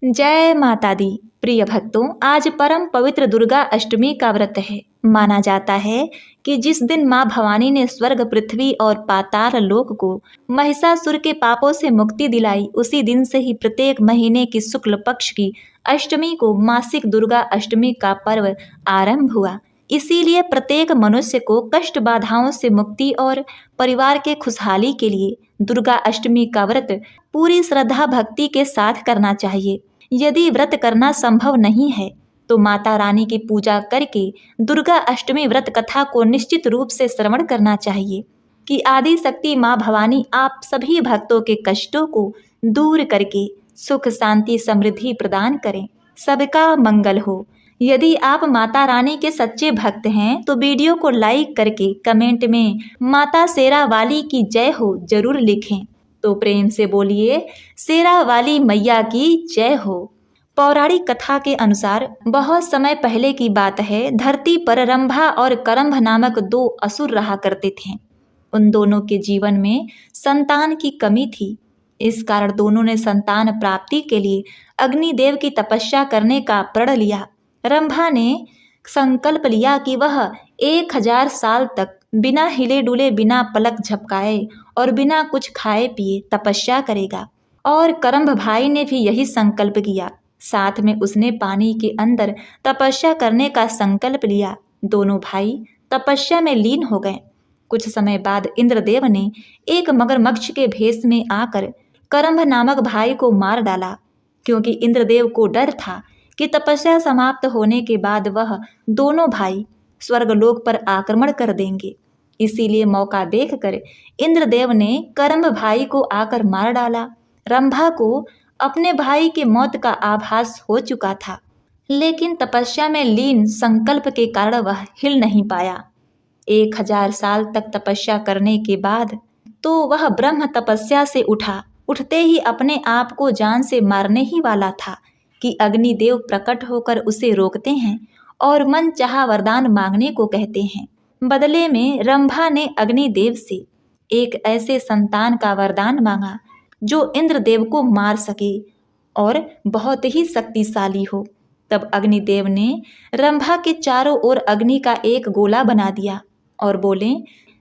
जय माता दी। प्रिय भक्तों, आज परम पवित्र दुर्गा अष्टमी का व्रत है। माना जाता है कि जिस दिन माँ भवानी ने स्वर्ग, पृथ्वी और पाताल लोक को महिषासुर के पापों से मुक्ति दिलाई, उसी दिन से ही प्रत्येक महीने की शुक्ल पक्ष की अष्टमी को मासिक दुर्गा अष्टमी का पर्व आरंभ हुआ। इसीलिए प्रत्येक मनुष्य को कष्ट बाधाओं से मुक्ति और परिवार के खुशहाली के लिए दुर्गा अष्टमी का व्रत पूरी श्रद्धा भक्ति के साथ करना चाहिए। यदि व्रत करना संभव नहीं है तो माता रानी की पूजा करके दुर्गा अष्टमी व्रत कथा को निश्चित रूप से श्रवण करना चाहिए कि आदि शक्ति माँ भवानी आप सभी भक्तों के कष्टों को दूर करके सुख, शांति, समृद्धि प्रदान करें। सबका मंगल हो। यदि आप माता रानी के सच्चे भक्त हैं तो वीडियो को लाइक करके कमेंट में माता शेरा वाली की जय हो जरूर लिखें। तो प्रेम से बोलिए, शेरा वाली मैया की जय हो। पौराणिक कथा के अनुसार बहुत समय पहले की बात है, धरती पर रंभा और करंभ नामक दो असुर रहा करते थे। उन दोनों के जीवन में संतान की कमी थी। इस कारण दोनों ने संतान प्राप्ति के लिए अग्निदेव की तपस्या करने का प्रण लिया। रंभा ने संकल्प लिया कि वह 1000 साल तक बिना हिले डुले, बिना पलक झपकाए और बिना कुछ खाए पिए तपस्या करेगा। और करंभ भाई ने भी यही संकल्प किया। साथ में उसने पानी के अंदर तपस्या करने का संकल्प लिया। दोनों भाई तपस्या में लीन हो गए। कुछ समय बाद इंद्रदेव ने एक मगरमच्छ के भेष में आकर करंभ नामक भाई को मार डाला, क्योंकि इंद्रदेव को डर था कि तपस्या समाप्त होने के बाद वह दोनों भाई स्वर्गलोक पर आक्रमण कर देंगे। इसीलिए मौका देखकर इंद्रदेव ने करंभ भाई को आकर मार डाला। रंभा को अपने भाई की मौत का आभास हो चुका था, लेकिन तपस्या में लीन संकल्प के कारण वह हिल नहीं पाया। 1000 साल तक तपस्या करने के बाद तो वह ब्रह्म तपस्या से उठा। उठते ही अपने आप को जान से मारने ही वाला था कि अग्निदेव प्रकट होकर उसे रोकते हैं और मन चाहा वरदान मांगने को कहते हैं। बदले में रंभा ने अग्निदेव से एक ऐसे संतान का वरदान मांगा जो इंद्रदेव को मार सके और बहुत ही शक्तिशाली हो। तब अग्निदेव ने रंभा के चारों ओर अग्नि का एक गोला बना दिया और बोले,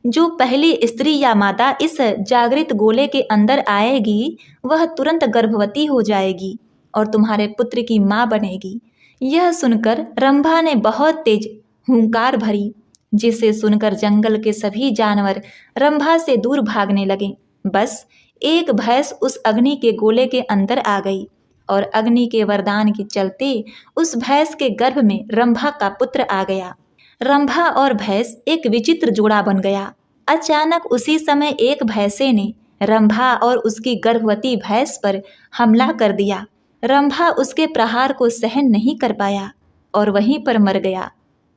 जो पहली स्त्री या माता इस जागृत गोले के अंदर आएगी वह तुरंत गर्भवती हो जाएगी और तुम्हारे पुत्र की माँ बनेगी। यह सुनकर रंभा ने बहुत तेज हुंकार भरी, जिसे सुनकर जंगल के सभी जानवर रंभा से दूर भागने लगे। बस एक भैंस उस अग्नि के गोले के अंदर आ गई और अग्नि के वरदान के चलते उस भैंस के गर्भ में रंभा का पुत्र आ गया। रंभा और भैंस एक विचित्र जोड़ा बन गया। अचानक उसी समय एक भैंसे ने रंभा और उसकी गर्भवती भैंस पर हमला कर दिया। रंभा उसके प्रहार को सहन नहीं कर पाया और वहीं पर मर गया।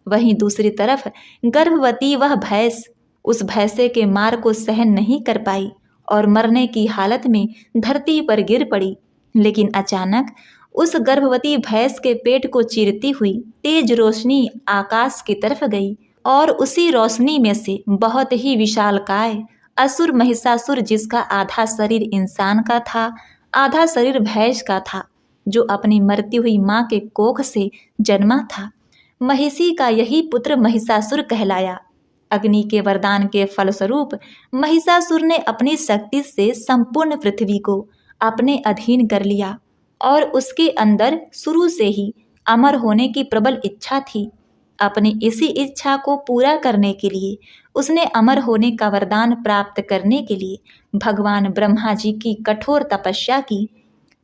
वहीं दूसरी तरफ गर्भवती वह भैंस उस भैंसे के मार को सहन नहीं कर पाई और मरने की हालत में धरती पर गिर पड़ी। लेकिन अचानक उस गर्भवती भैंस के पेट को चीरती हुई तेज रोशनी आकाश की तरफ गई और उसी रोशनी में से बहुत ही विशालकाय असुर महिषासुर, जिसका आधा शरीर इंसान का था आधा शरीर भैंस का था, जो अपनी मरती हुई माँ के कोख से जन्मा था। महिषी का यही पुत्र महिषासुर कहलाया। अग्नि के वरदान के फलस्वरूप महिषासुर ने अपनी शक्ति से संपूर्ण पृथ्वी को अपने अधीन कर लिया और उसके अंदर शुरू से ही अमर होने की प्रबल इच्छा थी। अपनी इसी इच्छा को पूरा करने के लिए उसने अमर होने का वरदान प्राप्त करने के लिए भगवान ब्रह्मा जी की कठोर तपस्या की।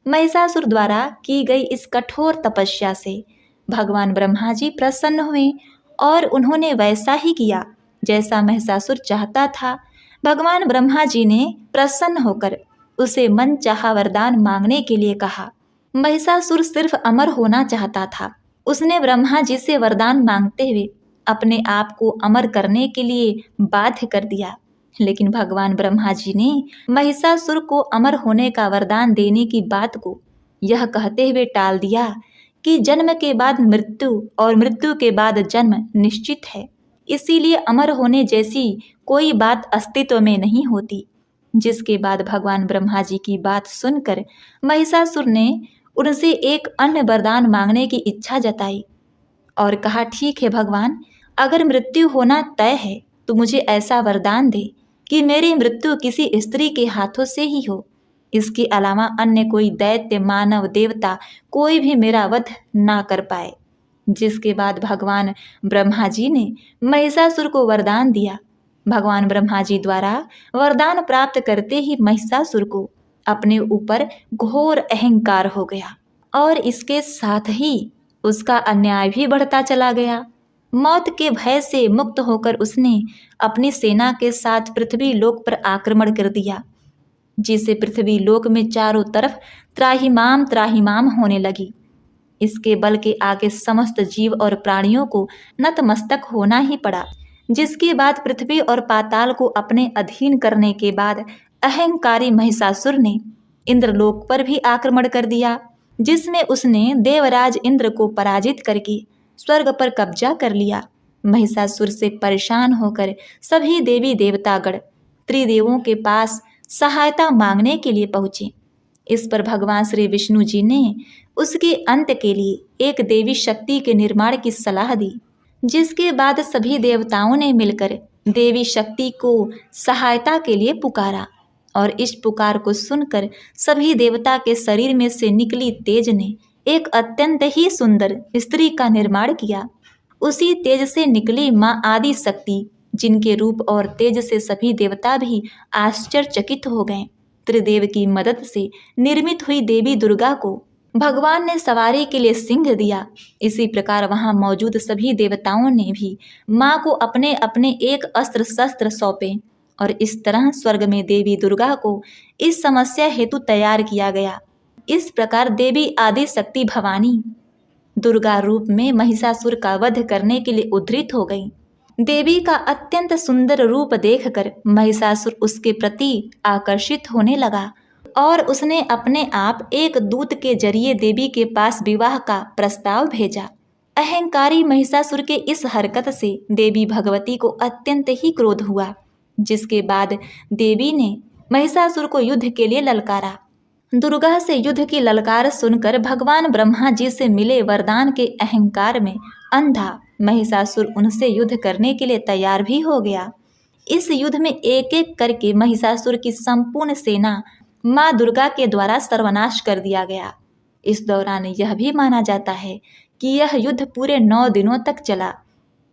महिषासुर द्वारा की गई इस कठोर तपस्या से भगवान ब्रह्मा जी प्रसन्न हुए और उन्होंने वैसा ही किया जैसा महिषासुर चाहता था। भगवान ब्रह्मा जी ने प्रसन्न होकर उसे मन चाहा वरदान मांगने के लिए कहा। महिषासुर सिर्फ अमर होना चाहता था। उसने ब्रह्मा जी से वरदान मांगते हुए अपने आप को अमर करने के लिए बाध्य कर दिया, लेकिन भगवान ब्रह्मा जी ने महिषासुर को अमर होने का वरदान देने की बात को यह कहते हुए टाल दिया कि जन्म के बाद मृत्यु और मृत्यु के बाद जन्म निश्चित है, इसीलिए अमर होने जैसी कोई बात अस्तित्व में नहीं होती। जिसके बाद भगवान ब्रह्मा जी की बात सुनकर महिषासुर ने उनसे एक अन्य वरदान मांगने की इच्छा जताई और कहा, ठीक है भगवान, अगर मृत्यु होना तय है तो मुझे ऐसा वरदान दे कि मेरी मृत्यु किसी स्त्री के हाथों से ही हो। इसके अलावा अन्य कोई दैत्य, मानव, देवता कोई भी मेरा वध ना कर पाए। जिसके बाद भगवान ब्रह्मा जी ने महिषासुर को वरदान दिया। भगवान ब्रह्मा जी द्वारा वरदान प्राप्त करते ही महिषासुर को अपने ऊपर घोर अहंकार हो गया और इसके साथ ही उसका अन्याय भी बढ़ता चला गया। मौत के भय से मुक्त होकर उसने अपनी सेना के साथ पृथ्वी लोक पर आक्रमण कर दिया, जिससे पृथ्वी लोक में चारों तरफ त्राहिमाम त्राहिमाम होने लगी। इसके बल के आगे समस्त जीव और प्राणियों को नतमस्तक होना ही पड़ा। जिसके बाद पृथ्वी और पाताल को अपने अधीन करने के बाद अहंकारी महिषासुर ने इंद्रलोक पर भी आक्रमण कर दिया, जिसमें उसने देवराज इंद्र को पराजित करके स्वर्ग पर कब्जा कर लिया। महिषासुर से परेशान होकर सभी देवी देवतागण त्रिदेवों के पास सहायता मांगने के लिए पहुंचे। इस पर भगवान श्री विष्णु जी ने उसके अंत के लिए एक देवी शक्ति के निर्माण की सलाह दी, जिसके बाद सभी देवताओं ने मिलकर देवी शक्ति को सहायता के लिए पुकारा और इस पुकार को सुनकर सभी देवता के शरीर में से निकली तेज ने एक अत्यंत ही सुंदर स्त्री का निर्माण किया। उसी तेज से निकली माँ आदि शक्ति, जिनके रूप और तेज से सभी देवता भी आश्चर्यचकित हो गए। त्रिदेव की मदद से निर्मित हुई देवी दुर्गा को भगवान ने सवारी के लिए सिंह दिया। इसी प्रकार वहां मौजूद सभी देवताओं ने भी माँ को अपने अपने एक अस्त्र शस्त्र सौंपे और इस तरह स्वर्ग में देवी दुर्गा को इस समस्या हेतु तैयार किया गया। इस प्रकार देवी आदि शक्ति भवानी दुर्गा रूप में महिषासुर का वध करने के लिए उद्धृत हो गई। देवी का अत्यंत सुंदर रूप देखकर महिषासुर उसके प्रति आकर्षित होने लगा और उसने अपने आप एक दूत के जरिए देवी के पास विवाह का प्रस्ताव भेजा। अहंकारी महिषासुर के इस हरकत से देवी भगवती को अत्यंत ही क्रोध हुआ, जिसके बाद देवी ने महिषासुर को युद्ध के लिए ललकारा। दुर्गा से युद्ध की ललकार सुनकर भगवान ब्रह्मा जी से मिले वरदान के अहंकार में अंधा महिषासुर उनसे युद्ध करने के लिए तैयार भी हो गया। इस युद्ध में एक एक करके महिषासुर की संपूर्ण सेना माँ दुर्गा के द्वारा सर्वनाश कर दिया गया। इस दौरान यह भी माना जाता है कि यह युद्ध पूरे 9 दिनों तक चला,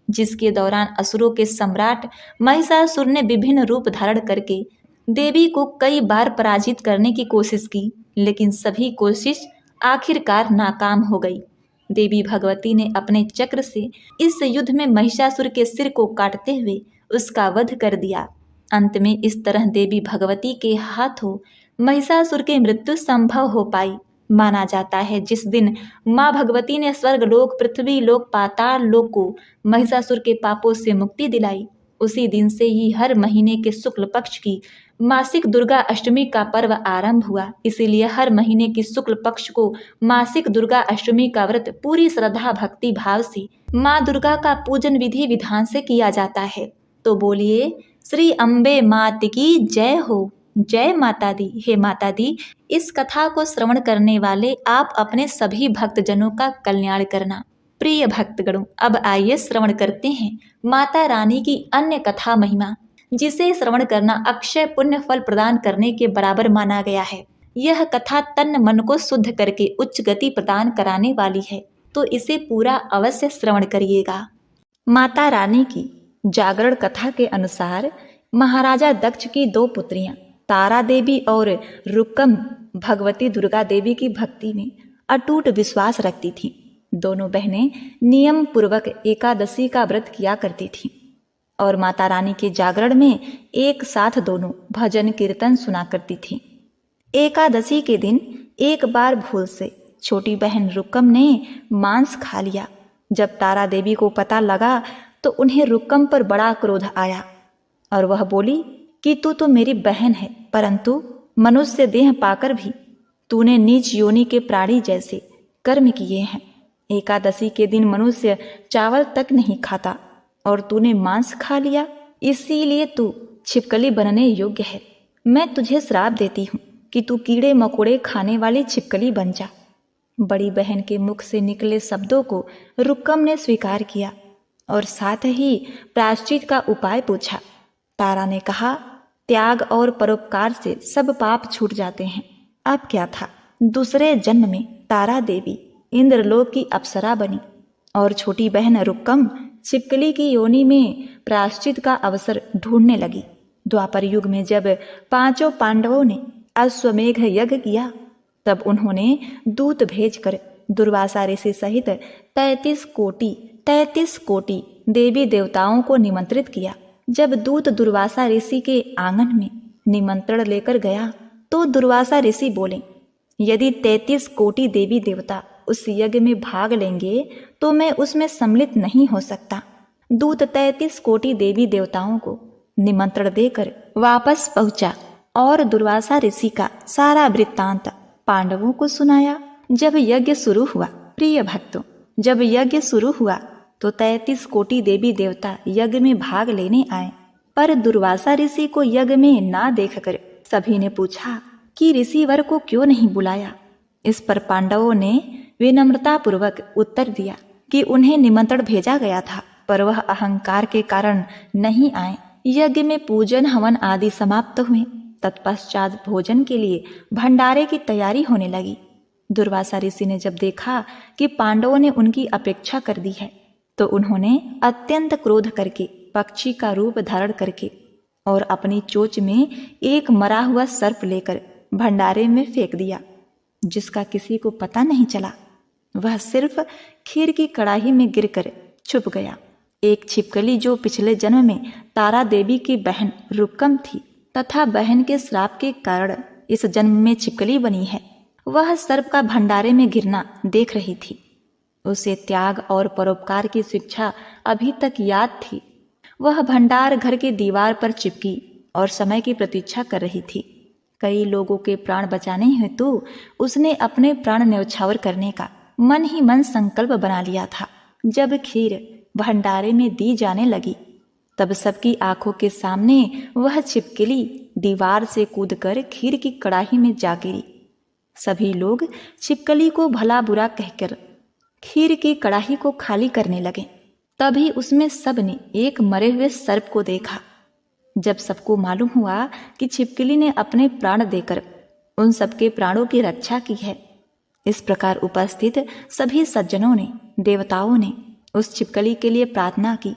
जिसके दौरान असुरों के सम्राट महिषासुर ने विभिन्न रूप धारण करके देवी को कई बार पराजित करने की कोशिश की, लेकिन सभी कोशिश आखिरकार नाकाम हो गई। देवी भगवती ने अपने चक्र से इस युद्ध में महिषासुर के सिर को काटते हुए उसका वध कर दिया। अंत में इस तरह देवी भगवती के हाथों महिषासुर की मृत्यु संभव हो पाई। माना जाता है जिस दिन माँ भगवती ने स्वर्ग लोक, पृथ्वी लोक, पाताल लोक को महिषासुर के पापों से मुक्ति दिलाई, उसी दिन से ही हर महीने के शुक्ल पक्ष की मासिक दुर्गा अष्टमी का पर्व आरंभ हुआ। इसीलिए हर महीने की शुक्ल पक्ष को मासिक दुर्गा अष्टमी का व्रत पूरी श्रद्धा भक्ति भाव से माँ दुर्गा का पूजन विधि विधान से किया जाता है। तो बोलिए श्री अम्बे मात की जय हो। जय माता दी। हे माता दी, इस कथा को श्रवण करने वाले आप अपने सभी भक्तजनों का कल्याण करना। प्रिय भक्तगणों, अब आइए श्रवण करते हैं माता रानी की अन्य कथा महिमा, जिसे श्रवण करना अक्षय पुण्य फल प्रदान करने के बराबर माना गया है। यह कथा तन मन को शुद्ध करके उच्च गति प्रदान कराने वाली है, तो इसे पूरा अवश्य श्रवण करिएगा। माता रानी की जागरण कथा के अनुसार महाराजा दक्ष की 2 पुत्रियां तारा देवी और रुक्कम भगवती दुर्गा देवी की भक्ति में अटूट विश्वास रखती थीं। दोनों बहनें नियम पूर्वक एकादशी का व्रत किया करती थीं और माता रानी के जागरण में एक साथ दोनों भजन कीर्तन सुना करती थीं। एकादशी के दिन एक बार भूल से छोटी बहन रुक्कम ने मांस खा लिया। जब तारा देवी को पता लगा तो उन्हें रुक्कम पर बड़ा क्रोध आया और वह बोली कि तू तो मेरी बहन है, परंतु मनुष्य देह पाकर भी तूने नीच योनि के प्राणी जैसे कर्म किए हैं। एकादशी के दिन मनुष्य चावल तक नहीं खाता और तूने मांस खा लिया, इसीलिए तू छिपकली बनने योग्य है। मैं तुझे श्राप देती हूँ कि तू कीड़े मकोड़े खाने वाली छिपकली बन जा। बड़ी बहन के मुख से निकले शब्दों को रुक्कम ने स्वीकार किया और साथ ही प्रायश्चित का उपाय पूछा। तारा ने कहा, त्याग और परोपकार से सब पाप छूट जाते हैं। अब क्या था, दूसरे जन्म में तारा देवी इंद्रलोक की अप्सरा बनी और छोटी बहन रुक्कम छिपकली की योनि में प्रायश्चित का अवसर ढूंढने लगी। द्वापर युग में जब 5 पांडवों ने अश्वमेघ यज्ञ किया, तब उन्होंने दूत भेजकर दुर्वासा ऋषि सहित 33 कोटि देवी देवताओं को निमंत्रित किया। जब दूत दुर्वासा ऋषि के आंगन में निमंत्रण लेकर गया तो दुर्वासा ऋषि बोले, यदि 33 कोटि देवी देवता उस यज्ञ में भाग लेंगे तो मैं उसमें सम्मिलित नहीं हो सकता। दूत 33 कोटि देवी देवताओं को निमंत्रण देकर वापस पहुंचा और दुर्वासा ऋषि का सारा वृत्तांत पांडवों को सुनाया। जब यज्ञ शुरू हुआ, प्रिय भक्तों, जब यज्ञ शुरू हुआ तो 33 कोटि देवी देवता यज्ञ में भाग लेने आए, पर दुर्वासा ऋषि को यज्ञ में ना देखकर सभी ने पूछा कि ऋषिवर को क्यों नहीं बुलाया। इस पर पांडवों ने विनम्रतापूर्वक उत्तर दिया कि उन्हें निमंत्रण भेजा गया था, पर वह अहंकार के कारण नहीं आए। यज्ञ में पूजन हवन आदि समाप्त हुए। तत्पश्चात भोजन के लिए भंडारे की तैयारी होने लगी। दुर्वासा ऋषि ने जब देखा कि पांडवों ने उनकी अपेक्षा कर दी है, तो उन्होंने अत्यंत क्रोध करके पक्षी का रूप धारण करके और अपनी चोंच में एक मरा हुआ सर्प लेकर भंडारे में फेंक दिया, जिसका किसी को पता नहीं चला। वह सिर्फ खीर की कड़ाही में गिरकर छुप गया। एक छिपकली जो पिछले जन्म में तारा देवी की बहन रुक्कम थी तथा बहन के श्राप के कारण इस जन्म में छिपकली बनी है, वह सर्प का भंडारे में गिरना देख रही थी। उसे त्याग और परोपकार की शिक्षा अभी तक याद थी। वह भंडार घर के दीवार पर चिपकी और समय की प्रतीक्षा कर रही थी। कई लोगों के प्राण बचाने हेतु उसने अपने प्राण न्यौछावर करने का मन ही मन संकल्प बना लिया था। जब खीर भंडारे में दी जाने लगी, तब सबकी आंखों के सामने वह छिपकली दीवार से कूदकर खीर की कड़ाही में जा गिरी। सभी लोग छिपकली को भला बुरा कहकर खीर की कड़ाही को खाली करने लगे। तभी उसमें सबने एक मरे हुए सर्प को देखा। जब सबको मालूम हुआ कि छिपकली ने अपने प्राण देकर उन सबके प्राणों की रक्षा की है, इस प्रकार उपस्थित सभी सज्जनों ने, देवताओं ने उस छिपकली के लिए प्रार्थना की।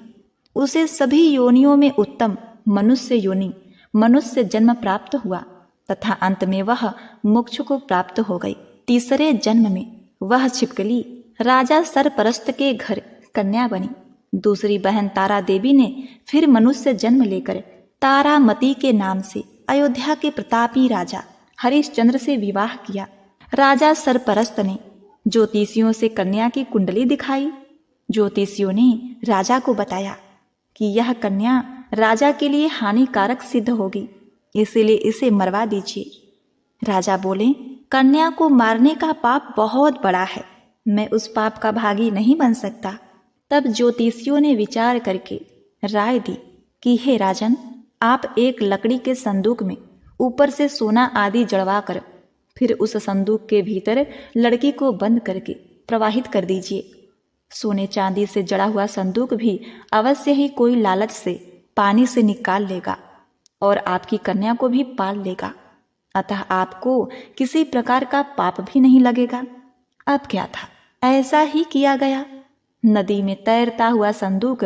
उसे सभी योनियों में उत्तम मनुष्य जन्म प्राप्त हुआ तथा अंत में वह मोक्ष को प्राप्त हो गई। तीसरे जन्म में वह छिपकली राजा सरपरस्त के घर कन्या बनी। दूसरी बहन तारा देवी ने फिर मनुष्य जन्म लेकर तारामती के नाम से अयोध्या के प्रतापी राजा हरिश्चंद्र से विवाह किया। राजा सरपरस्त ने ज्योतिषियों से कन्या की कुंडली दिखाई। ज्योतिषियों ने राजा को बताया कि यह कन्या राजा के लिए हानिकारक सिद्ध होगी, इसीलिए इसे मरवा दीजिए। राजा बोले, कन्या को मारने का पाप बहुत बड़ा है, मैं उस पाप का भागी नहीं बन सकता। तब ज्योतिषियों ने विचार करके राय दी कि हे राजन, आप एक लकड़ी के संदूक में ऊपर से सोना आदि जड़वा कर फिर उस संदूक के भीतर लड़की को बंद करके प्रवाहित कर दीजिए। सोने चांदी से जड़ा हुआ संदूक भी अवश्य ही कोई लालच से पानी से निकाल लेगा और आपकी कन्या को भी पाल लेगा, अतः आपको किसी प्रकार का पाप भी नहीं लगेगा। अब क्या था, ऐसा ही किया गया। नदी में तैरता हुआ संदूक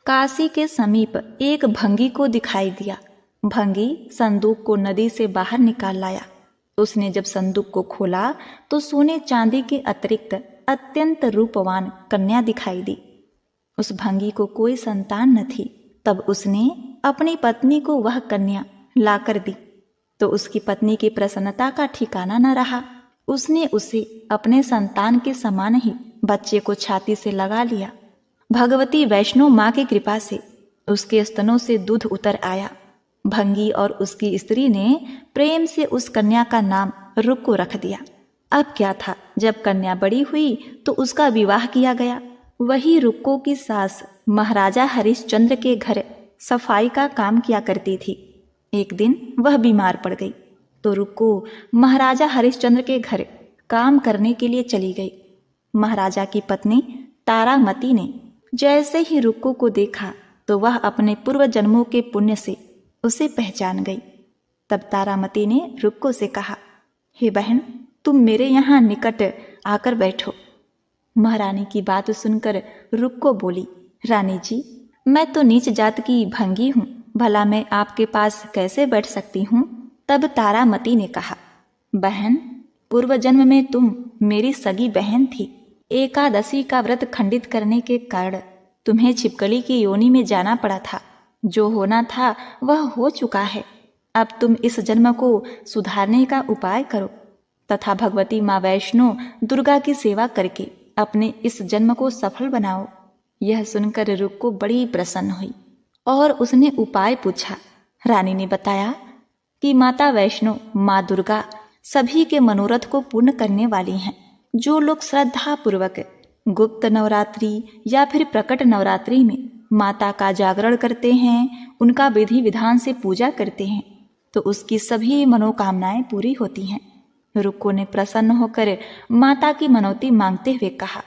काशी के समीप एक भंगी को दिखाई दिया। भंगी संदूक को नदी से बाहर निकाल लाया। उसने जब संदूक को खोला तो सोने चांदी के अतिरिक्त अत्यंत रूपवान कन्या दिखाई दी। उस भंगी को कोई संतान न थी। तब उसने अपनी पत्नी को वह कन्या लाकर दी तो उसकी पत्नी की प्रसन्नता का ठिकाना न रहा। उसने उसे अपने संतान के समान ही बच्चे को छाती से लगा लिया। भगवती वैष्णो माँ की कृपा से उसके स्तनों से दूध उतर आया। भंगी और उसकी स्त्री ने प्रेम से उस कन्या का नाम रुक्को रख दिया। अब क्या था, जब कन्या बड़ी हुई तो उसका विवाह किया गया। वही रुक्को की सास महाराजा हरिश्चंद्र के घर सफाई का काम किया करती थी। एक दिन वह बीमार पड़ गई तो रुक्को महाराजा हरिश्चंद्र के घर काम करने के लिए चली गई। महाराजा की पत्नी तारामती ने जैसे ही रुक्को को देखा तो वह अपने पूर्व जन्मों के पुण्य से उसे पहचान गई। तब तारामती ने रुक्को से कहा, हे बहन, तुम मेरे यहाँ निकट आकर बैठो। महारानी की बात सुनकर रुक्को बोली, रानी जी, मैं तो नीच जात की भंगी हूँ, भला मैं आपके पास कैसे बैठ सकती हूँ। तब तारामती ने कहा, बहन, पूर्व जन्म में तुम मेरी सगी बहन थी। एकादशी का व्रत खंडित करने के कारण तुम्हें छिपकली की योनि में जाना पड़ा था। जो होना था वह हो चुका है। अब तुम इस जन्म को सुधारने का उपाय करो तथा भगवती माँ वैष्णो दुर्गा की सेवा करके अपने इस जन्म को सफल बनाओ। यह सुनकर रुक्को बड़ी प्रसन्न हुई और उसने उपाय पूछा। रानी ने बताया कि माता वैष्णो, माँ दुर्गा सभी के मनोरथ को पूर्ण करने वाली हैं। जो लोग श्रद्धा पूर्वक गुप्त नवरात्रि या फिर प्रकट नवरात्रि में माता का जागरण करते हैं, उनका विधि विधान से पूजा करते हैं, तो उसकी सभी मनोकामनाएं पूरी होती हैं। रुक्को ने प्रसन्न होकर माता की मनौती मांगते हुए कहा,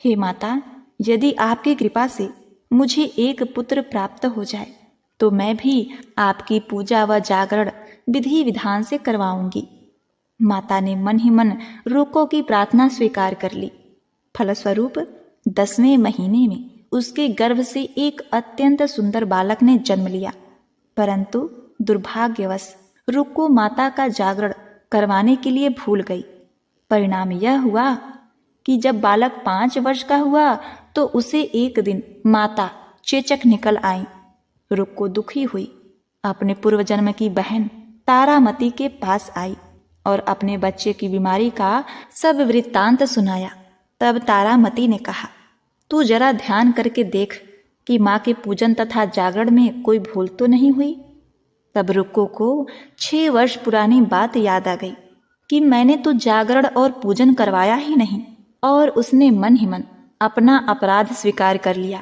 हे माता, यदि आपकी कृपा से मुझे एक पुत्र प्राप्त हो जाए तो मैं भी आपकी पूजा व जागरण विधि विधान से करवाऊंगी। माता ने मन ही मन रुक्को की प्रार्थना स्वीकार कर ली। फलस्वरूप 10वें महीने में उसके गर्भ से एक अत्यंत सुंदर बालक ने जन्म लिया। परंतु दुर्भाग्यवश रुक्को माता का जागरण करवाने के लिए भूल गई। परिणाम यह हुआ कि जब बालक 5 वर्ष का हुआ तो उसे एक दिन माता चेचक निकल आई। रुक्को दुखी हुई, अपने पूर्व जन्म की बहन तारामती के पास आई और अपने बच्चे की बीमारी का सब वृत्तांत सुनाया। तब तारामती ने कहा, तू जरा ध्यान करके देख कि माँ के पूजन तथा जागरण में कोई भूल तो नहीं हुई। तब रुक्को को 6 वर्ष पुरानी बात याद आ गई कि मैंने तो जागरण और पूजन करवाया ही नहीं, और उसने मन ही मन अपना अपराध स्वीकार कर लिया।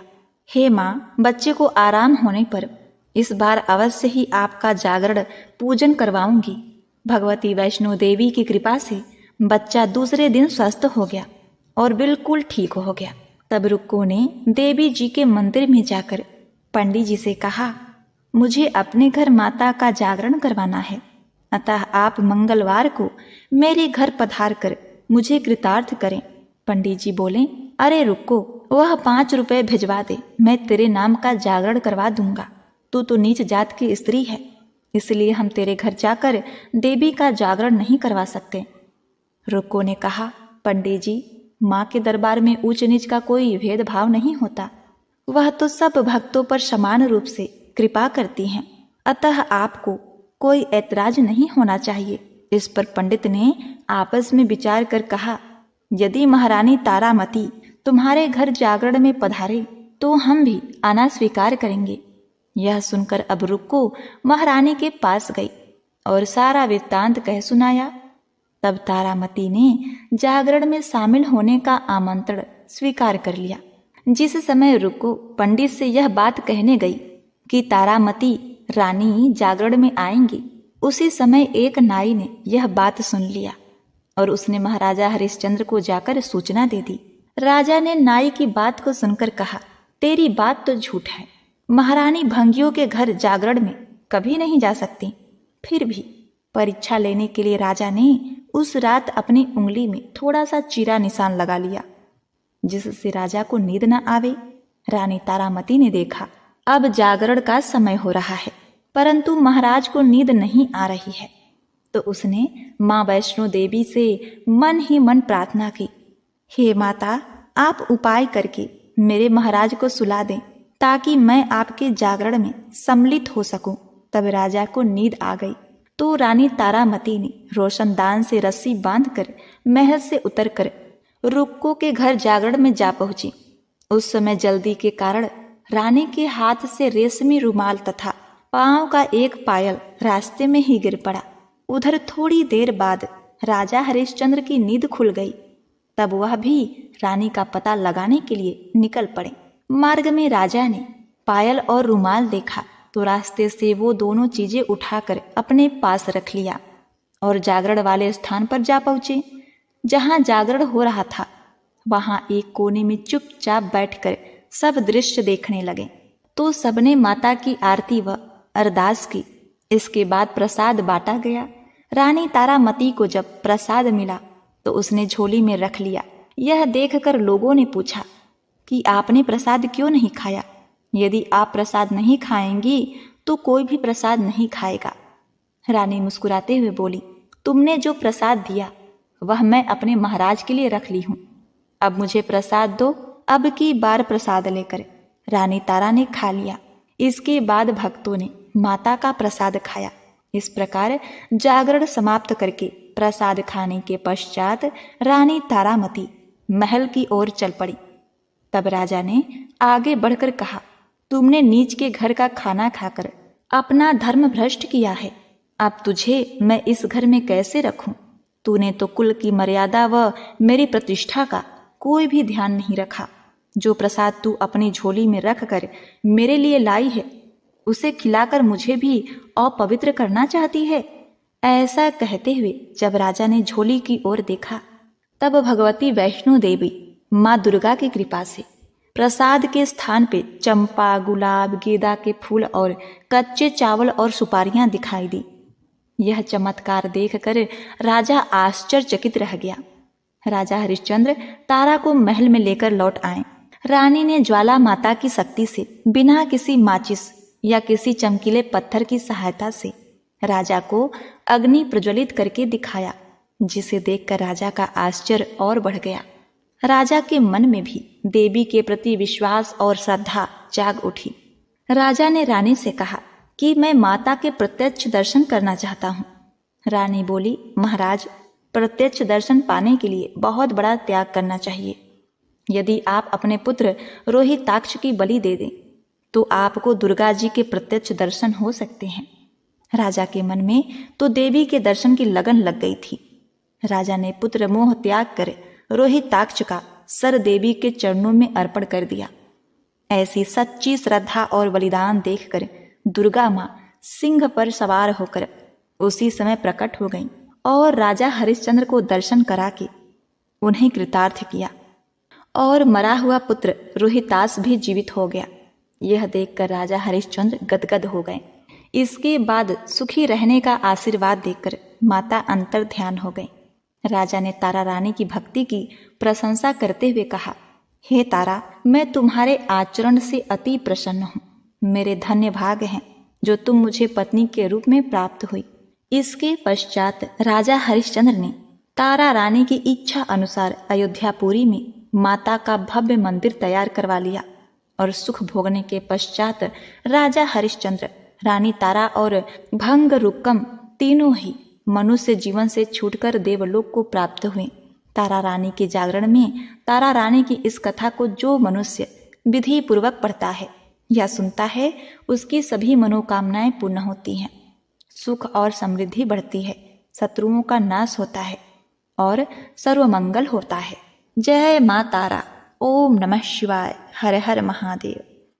हे माँ, बच्चे को आराम होने पर इस बार अवश्य ही आपका जागरण पूजन करवाऊंगी। भगवती वैष्णो देवी की कृपा से बच्चा दूसरे दिन स्वस्थ हो गया और बिल्कुल ठीक हो गया। तब रुक्को ने देवी जी के मंदिर में जाकर पंडित जी से कहा, मुझे अपने घर माता का जागरण करवाना है, अतः आप मंगलवार को मेरे घर पधार कर मुझे कृतार्थ करें। पंडित जी बोले, अरे रुक्को, वह 5 रुपए भिजवा दे, मैं तेरे नाम का जागरण करवा दूंगा। तू तो नीच जात की स्त्री है, इसलिए हम तेरे घर जाकर देवी का जागरण नहीं करवा सकते। रुक्को ने कहा, पंडित जी, माँ के दरबार में ऊंच नीच का कोई भेदभाव नहीं होता। वह तो सब भक्तों पर समान रूप से कृपा करती हैं, अतः आपको कोई ऐतराज नहीं होना चाहिए। इस पर पंडित ने आपस में विचार कर कहा, यदि महारानी तारामती तुम्हारे घर जागरण में पधारे तो हम भी आना स्वीकार करेंगे। यह सुनकर अब रुक्को महारानी के पास गई और सारा वृत्तांत कह सुनाया। तब तारामती ने जागरण में शामिल होने का आमंत्रण स्वीकार कर लिया। जिस समय रुक्को पंडित से यह बात कहने गई कि तारामती रानी जागरण में आएंगी, उसी समय एक नाई ने यह बात सुन लिया और उसने महाराजा हरिश्चंद्र को जाकर सूचना दे दी। राजा ने नाई की बात को सुनकर कहा, तेरी बात तो झूठ है, महारानी भंगियों के घर जागरण में कभी नहीं जा सकती। फिर भी परीक्षा लेने के लिए राजा ने उस रात अपनी उंगली में थोड़ा सा चीरा निशान लगा लिया, जिससे राजा को नींद न आवे। रानी तारामती ने देखा अब जागरण का समय हो रहा है, परंतु महाराज को नींद नहीं आ रही है, तो उसने माँ वैष्णो देवी से मन ही मन प्रार्थना की, हे माता, आप उपाय करके मेरे महाराज को सुला दें ताकि मैं आपके जागरण में सम्मिलित हो सकूं। तब राजा को नींद आ गई तो रानी तारामती ने रोशनदान से रस्सी बांधकर महल से उतरकर रुक्को के घर जागरण में जा पहुंची। उस समय जल्दी के कारण रानी के हाथ से रेशमी रुमाल तथा पांव का एक पायल रास्ते में ही गिर पड़ा। उधर थोड़ी देर बाद राजा हरिश्चंद्र की नींद खुल गई। तब वह भी रानी का पता लगाने के लिए निकल पड़े। मार्ग में राजा ने पायल और रुमाल देखा तो रास्ते से वो दोनों चीजें उठाकर अपने पास रख लिया और जागरण वाले स्थान पर जा पहुंचे। जहाँ जागरण हो रहा था वहाँ एक कोने में चुपचाप बैठकर सब दृश्य देखने लगे। तो सबने माता की आरती व अरदास की। इसके बाद प्रसाद बांटा गया। रानी तारामती को जब प्रसाद मिला तो उसने झोली में रख लिया। यह देखकर लोगों ने पूछा कि आपने प्रसाद क्यों नहीं खाया? यदि आप प्रसाद नहीं खाएंगी तो कोई भी प्रसाद नहीं खाएगा। रानी मुस्कुराते हुए बोली, तुमने जो प्रसाद दिया वह मैं अपने महाराज के लिए रख ली हूँ। अब मुझे प्रसाद दो। अब की बार प्रसाद लेकर रानी तारा ने खा लिया। इसके बाद भक्तों ने माता का प्रसाद खाया। इस प्रकार जागरण समाप्त करके प्रसाद खाने के पश्चात रानी तारामती महल की ओर चल पड़ी। तब राजा ने आगे बढ़कर कहा, तुमने नीच के घर का खाना खाकर अपना धर्म भ्रष्ट किया है। अब तुझे मैं इस घर में कैसे रखूं? तूने तो कुल की मर्यादा व मेरी प्रतिष्ठा का कोई भी ध्यान नहीं रखा। जो प्रसाद तू अपनी झोली में रख कर मेरे लिए लाई है उसे खिलाकर मुझे भी अपवित्र करना चाहती है। ऐसा कहते हुए जब राजा ने झोली की ओर देखा तब भगवती वैष्णो देवी माँ दुर्गा की कृपा से प्रसाद के स्थान पे चंपा, गुलाब, गेंदा के फूल और कच्चे चावल और सुपारियां दिखाई दी। यह चमत्कार देखकर राजा आश्चर्यचकित रह गया। राजा हरिश्चंद्र तारा को महल में लेकर लौट आए। रानी ने ज्वाला माता की शक्ति से बिना किसी माचिस या किसी चमकीले पत्थर की सहायता से राजा को अग्नि प्रज्वलित करके दिखाया, जिसे देखकर राजा का आश्चर्य और बढ़ गया। राजा के मन में भी देवी के प्रति विश्वास और श्रद्धा जाग उठी। राजा ने रानी से कहा कि मैं माता के प्रत्यक्ष दर्शन करना चाहता हूँ। रानी बोली, महाराज, प्रत्यक्ष दर्शन पाने के लिए बहुत बड़ा त्याग करना चाहिए। यदि आप अपने पुत्र रोहिताक्ष की बलि दे दें तो आपको दुर्गा जी के प्रत्यक्ष दर्शन हो सकते हैं। राजा के मन में तो देवी के दर्शन की लगन लग गई थी। राजा ने पुत्र मोह त्याग कर रोहिताक्ष का सर देवी के चरणों में अर्पण कर दिया। ऐसी सच्ची श्रद्धा और बलिदान देखकर दुर्गा माँ सिंह पर सवार होकर उसी समय प्रकट हो गईं और राजा हरिश्चंद्र को दर्शन करा के उन्हें कृतार्थ किया और मरा हुआ पुत्र रोहितास भी जीवित हो गया। यह देखकर राजा हरिश्चंद्र गदगद हो गए। इसके बाद सुखी रहने का आशीर्वाद देकर माता अंतर ध्यान हो गई। राजा ने तारा रानी की भक्ति की प्रशंसा करते हुए कहा, हे तारा, मैं तुम्हारे आचरण से अति प्रसन्न हूँ। मेरे धन्य भाग हैं जो तुम मुझे पत्नी के रूप में प्राप्त हुई। इसके पश्चात राजा हरिश्चंद्र ने तारा रानी की इच्छा अनुसार अयोध्यापुरी में माता का भव्य मंदिर तैयार करवा लिया और सुख भोगने के पश्चात राजा हरिश्चंद्र, रानी तारा और भंग रुक्कम तीनों ही मनुष्य जीवन से छूटकर देवलोक को प्राप्त हुए। तारा रानी के जागरण में तारा रानी की इस कथा को जो मनुष्य विधि पूर्वक पढ़ता है या सुनता है उसकी सभी मनोकामनाएं पूर्ण होती हैं, सुख और समृद्धि बढ़ती है, शत्रुओं का नाश होता है और सर्वमंगल होता है। जय मां तारा। ओम नमः शिवाय। हर हर महादेव।